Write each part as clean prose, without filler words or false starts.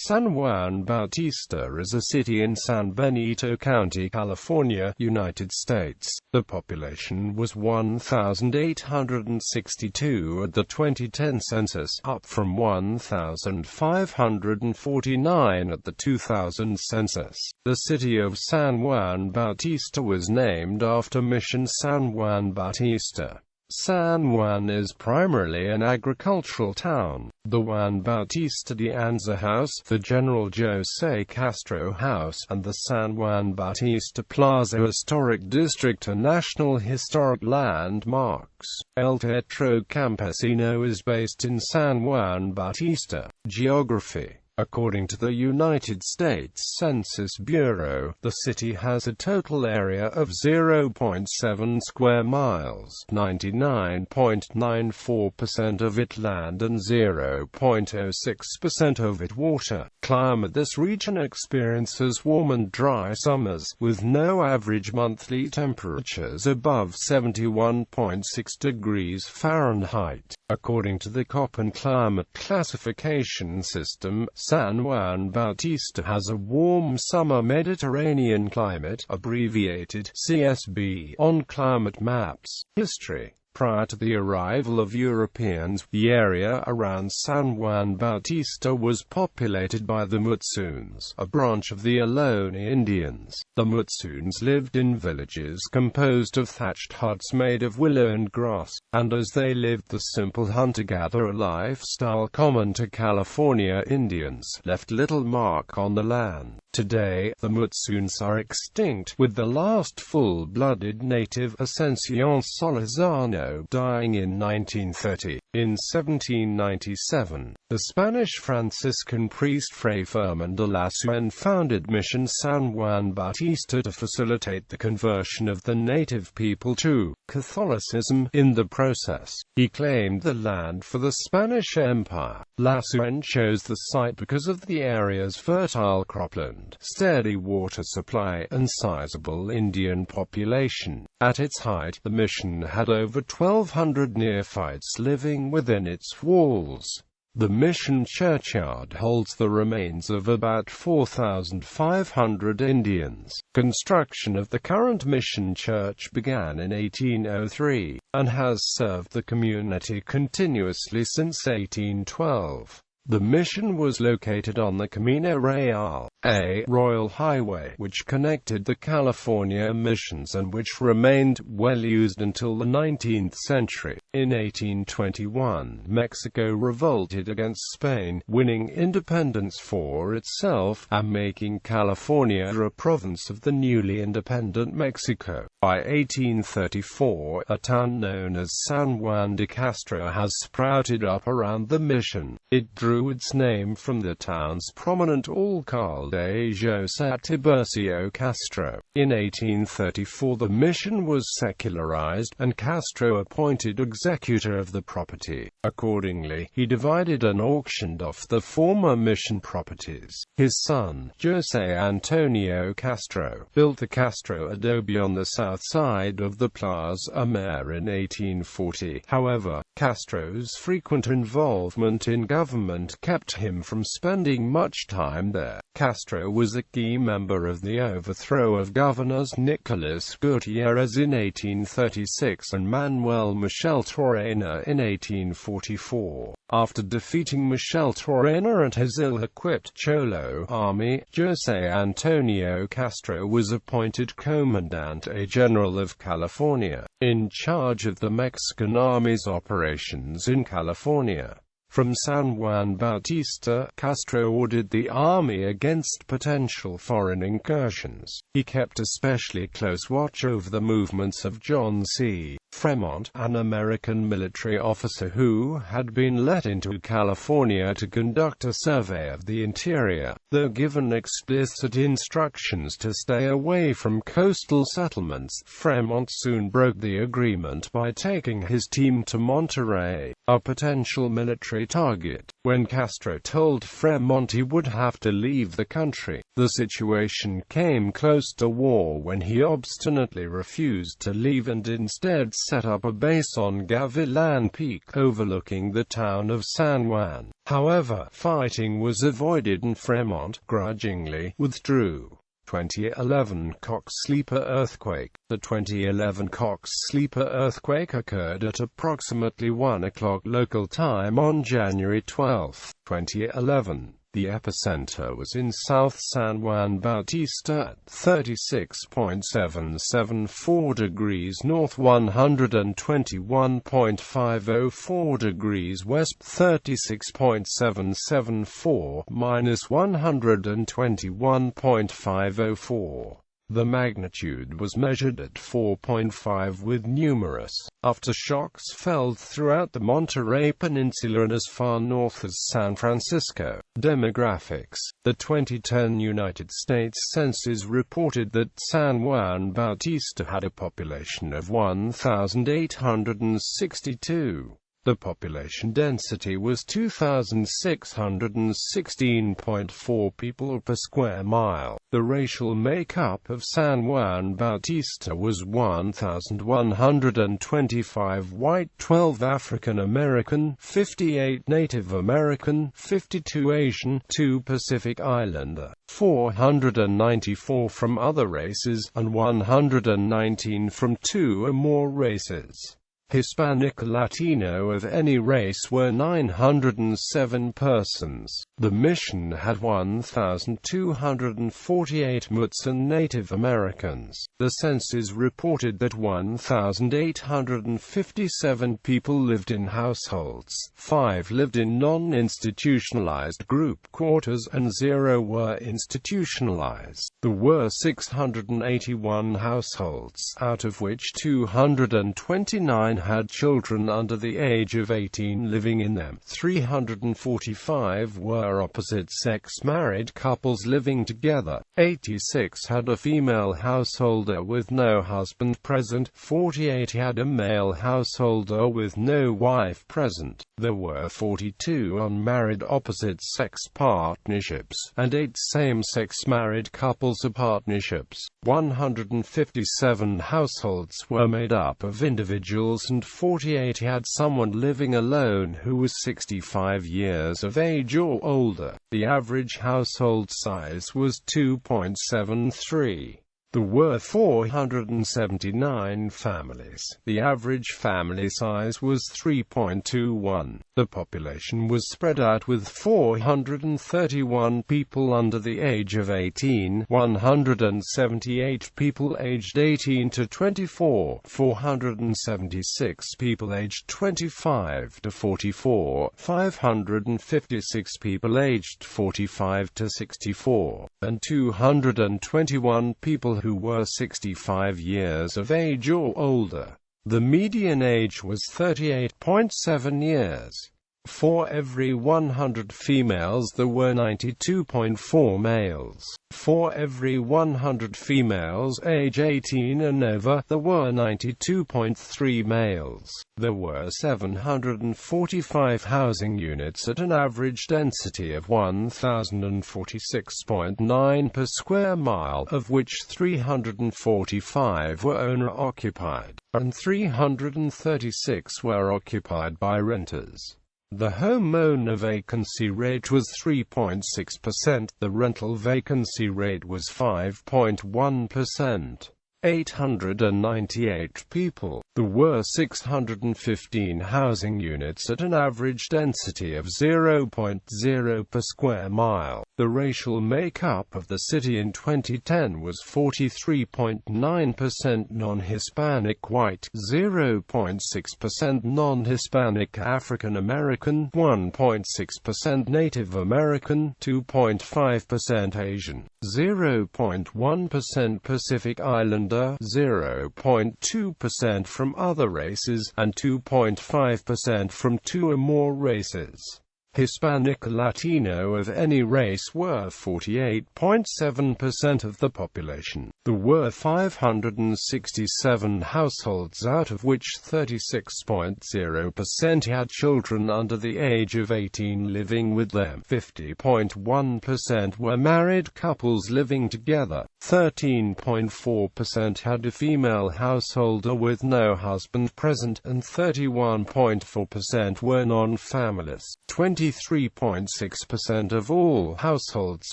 San Juan Bautista is a city in San Benito County, California, United States. The population was 1,862 at the 2010 census, up from 1,549 at the 2000 census. The city of San Juan Bautista was named after Mission San Juan Bautista. San Juan is primarily an agricultural town. The Juan Bautista.The Anza House, the General Jose Castro House, and the San Juan Bautista Plaza Historic District are National Historic Landmarks. El Teatro Campesino is based in San Juan Bautista. Geography. According to the United States Census Bureau, the city has a total area of 0.7 square miles, 99.94% of it land and 0.06% of it water. Climate. This region experiences warm and dry summers, with no average monthly temperatures above 71.6 degrees Fahrenheit. According to the Köppen climate classification system, San Juan Bautista has a warm summer Mediterranean climate, abbreviated CSB, on climate maps. History. Prior to the arrival of Europeans, the area around San Juan Bautista was populated by the Mutsuns, a branch of the Ohlone Indians. The Mutsuns lived in villages composed of thatched huts made of willow and grass, and as they lived the simple hunter-gatherer lifestyle common to California Indians left little mark on the land. Today, the Mutsuns are extinct, with the last full-blooded native Ascension Solizano dying in 1930. In 1797, the Spanish Franciscan priest Fray Fernando Lasuen founded Mission San Juan Bautista to facilitate the conversion of the native people to Catholicism. In the process, he claimed the land for the Spanish Empire. Lasuen chose the site because of the area's fertile cropland, steady water supply, and sizable Indian population. At its height, the mission had over 1,200 neophytes living within its walls. The mission churchyard holds the remains of about 4,500 Indians. Construction of the current mission church began in 1803, and has served the community continuously since 1812. The mission was located on the Camino Real, a royal highway which connected the California missions and which remained well used until the 19th century. In 1821, Mexico revolted against Spain, winning independence for itself, and making California a province of the newly independent Mexico. By 1834, a town known as San Juan de Castro has sprouted up around the mission. It drew its name from the town's prominent alcalde José Tiburcio Castro. In 1834 the mission was secularized, and Castro appointed executor of the property. Accordingly, he divided and auctioned off the former mission properties. His son, José Antonio Castro, built the Castro adobe on the south side of the Plaza Mayor in 1840. However, Castro's frequent involvement in government kept him from spending much time there. Castro was a key member of the overthrow of Governors Nicolas Gutierrez in 1836 and Manuel Michel Torrena in 1844. After defeating Michel Torrena and his ill-equipped Cholo army, José Antonio Castro was appointed Comandante General of California, in charge of the Mexican Army's operations in California. From San Juan Bautista, Castro ordered the army against potential foreign incursions. He kept especially close watch over the movements of John C. Fremont, an American military officer who had been let into California to conduct a survey of the interior. Though given explicit instructions to stay away from coastal settlements, Fremont soon broke the agreement by taking his team to Monterey, a potential military military target. When Castro told Fremont he would have to leave the country, the situation came close to war when he obstinately refused to leave and instead set up a base on Gavilan Peak, overlooking the town of San Juan. However, fighting was avoided and Fremont grudgingly withdrew. 2011 Cox Sleeper earthquake. The 2011 Cox Sleeper earthquake occurred at approximately 1 o'clock local time on January 12, 2011. The epicenter was in South San Juan Bautista at 36.774 degrees north, 121.504 degrees west, 36.774 minus 121.504. The magnitude was measured at 4.5 with numerous aftershocks felt throughout the Monterey Peninsula and as far north as San Francisco. Demographics. The 2010 United States Census reported that San Juan Bautista had a population of 1,862. The population density was 2,616.4 people per square mile. The racial makeup of San Juan Bautista was 1,125 white, 12 African American, 58 Native American, 52 Asian, 2 Pacific Islander, 494 from other races, and 119 from 2 or more races. Hispanic Latino of any race were 907 persons. The mission had 1,248 Mutts and Native Americans. The census reported that 1,857 people lived in households, 5 lived in non-institutionalized group quarters, and 0 were institutionalized. There were 681 households, out of which 229 had children under the age of 18 living in them. 345 were opposite-sex married couples living together. 86 had a female householder with no husband present. 48 had a male householder with no wife present. There were 42 unmarried opposite-sex partnerships, and 8 same-sex married couples or partnerships. 157 households were made up of individuals and 48 had someone living alone who was 65 years of age or older. The average household size was 2.73. There were 479 families. The average family size was 3.21. The population was spread out with 431 people under the age of 18, 178 people aged 18 to 24, 476 people aged 25 to 44, 556 people aged 45 to 64, and 221 people who were 65 years of age or older. The median age was 38.7 years. For every 100 females there were 92.4 males. For every 100 females age 18 and over, there were 92.3 males. There were 745 housing units at an average density of 1,046.9 per square mile, of which 345 were owner-occupied, and 336 were occupied by renters. The homeowner vacancy rate was 3.6%. The rental vacancy rate was 5.1%. 898 people. There were 615 housing units at an average density of 0.0 per square mile. The racial makeup of the city in 2010 was 43.9% non-Hispanic white, 0.6% non-Hispanic African American, 1.6% Native American, 2.5% Asian, 0.1% Pacific Islander, 0.2% from other races, and 2.5% from 2 or more races. Hispanic or Latino of any race were 48.7% of the population. There were 567 households, out of which 36.0% had children under the age of 18 living with them. 50.1% were married couples living together. 13.4% had a female householder with no husband present, and 31.4% were non-families. 23.6% of all households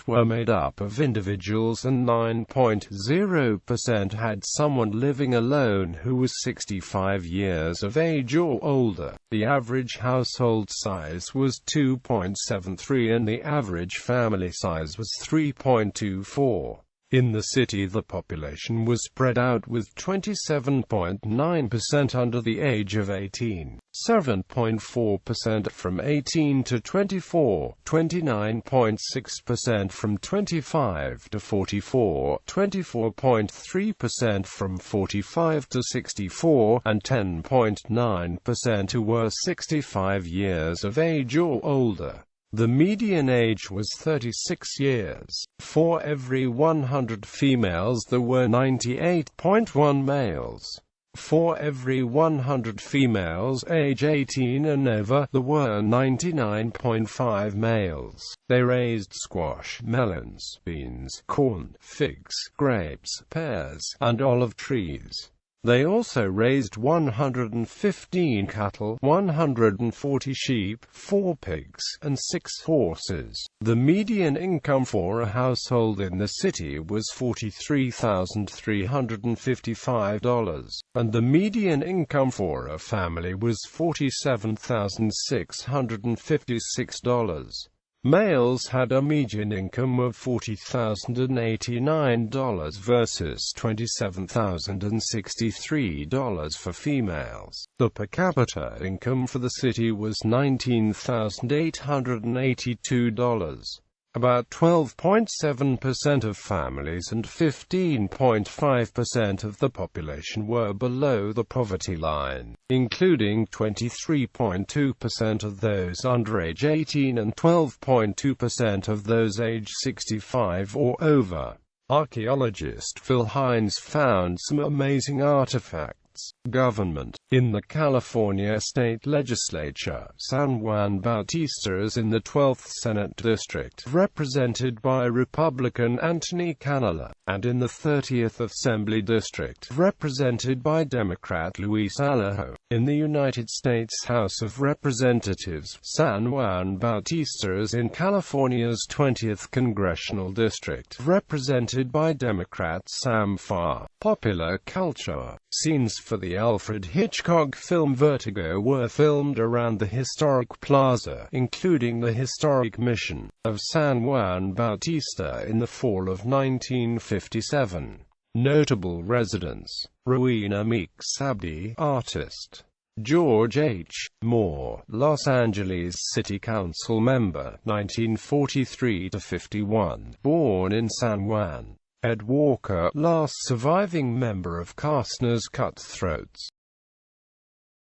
were made up of individuals, and 9.0% had someone living alone who was 65 years of age or older. The average household size was 2.73 and the average family size was 3.24. In the city, the population was spread out with 27.9% under the age of 18, 7.4% from 18 to 24, 29.6% from 25 to 44, 24.3% from 45 to 64, and 10.9% who were 65 years of age or older. The median age was 36 years. For every 100 females there were 98.1 males. For every 100 females age 18 and over, there were 99.5 males. They raised squash, melons, beans, corn, figs, grapes, pears, and olive trees. They also raised 115 cattle, 140 sheep, 4 pigs, and 6 horses. The median income for a household in the city was $43,355, and the median income for a family was $47,656. Males had a median income of $40,089 versus $27,063 for females. The per capita income for the city was $19,882. About 12.7% of families and 15.5% of the population were below the poverty line, including 23.2% of those under age 18 and 12.2% of those age 65 or over. Archaeologist Phil Hines found some amazing artifacts. Government. In the California state legislature, San Juan Bautista is in the 12th Senate District, represented by Republican Anthony Canela, and in the 30th Assembly District, represented by Democrat Luis Alajo. In the United States House of Representatives, San Juan Bautista is in California's 20th Congressional District, represented by Democrat Sam Farr. Popular culture. Scenes for the Alfred Hitchcock film Vertigo were filmed around the historic plaza, including the historic Mission of San Juan Bautista in the fall of 1957. Notable residents: Rowena Meeks Abdi, artist; George H. Moore, Los Angeles City Council member, 1943–51, born in San Juan; Ed Walker, last surviving member of Castner's Cutthroats.